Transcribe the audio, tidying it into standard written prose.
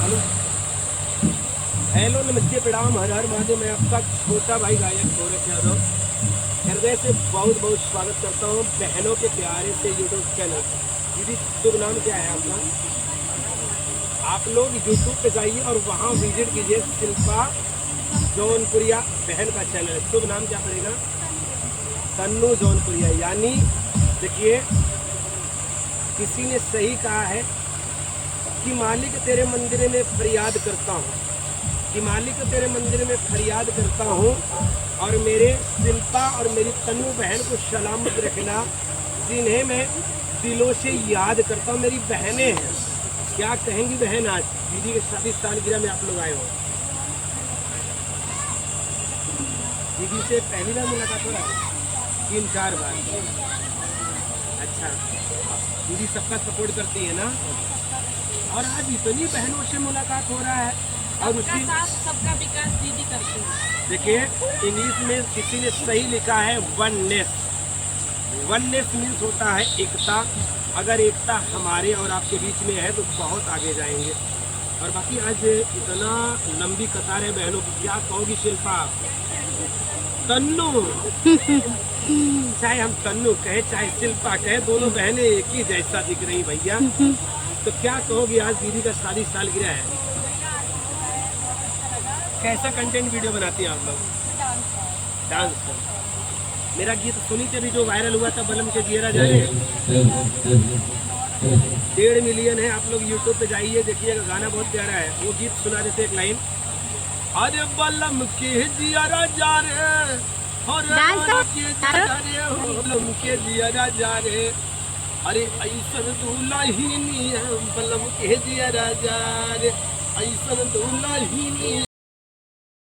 Hello नमस्ते प्रणाम हर हर महादेव। मैं आपका छोटा भाई गायक गोरख यादव हृदय से बहुत बहुत स्वागत करता हूँ बहनों के प्यारे से यूट्यूब चैनल। दीदी शुभ नाम क्या है आपका? आप लोग यूट्यूब पे जाइए और वहाँ विजिट कीजिए शिल्पा जौनपुरिया बहन का चैनल। शुभ नाम क्या पड़ेगा? तन्नू जौनपुरिया। यानी देखिए किसी ने सही कहा है कि मालिक तेरे मंदिर में फरियाद करता हूँ, कि मालिक तेरे मंदिर में फरियाद करता हूँ और मेरे शिल्पा और मेरी तन्नू बहन को सलामत रखना, जिन्हें मैं दिलों से याद करता हूँ। मेरी बहनें हैं। क्या कहेंगी बहन आज दीदी के शादी सालगिरह में आप लोग आए हो? दीदी से पहली बार मुलाकात हो रहा है? 3-4 बार। अच्छा, दीदी सबका सपोर्ट करती है ना? और आज इतनी बहनों से मुलाकात हो रहा है और उसकी सबका विकास दीदी करती है। देखिए इंग्लिश में किसी ने सही लिखा है वननेस। वननेस मीन्स होता है एकता। अगर एकता हमारे और आपके बीच में है तो बहुत आगे जाएंगे। और बाकी आज इतना लंबी कतार है बहनों की, क्या कहोगी शिल्पा? तन्नू चाहे हम तन्नू कहे चाहे शिल्पा कहे, दोनों बहनें एक ही जैसा दिख रही भैया। तो क्या कहोगी आज दीदी का शादी सालगिरह है, कैसा कंटेंट वीडियो बनाती हैं आप लोग? डांस। मेरा गीत सुनी थे भी जो वायरल हुआ था बलम के जियरा जाने, 1.5 मिलियन है। आप लोग यूट्यूब पे जाइए देखिएगा, गाना बहुत प्यारा है। वो गीत सुना देते एक लाइन। अरे बलम के जियरा जा रे, बलम के जियरा जा रे, अरे ऐसन दुल्हन बलम के जियरा जा रे, ऐसन दुल्हन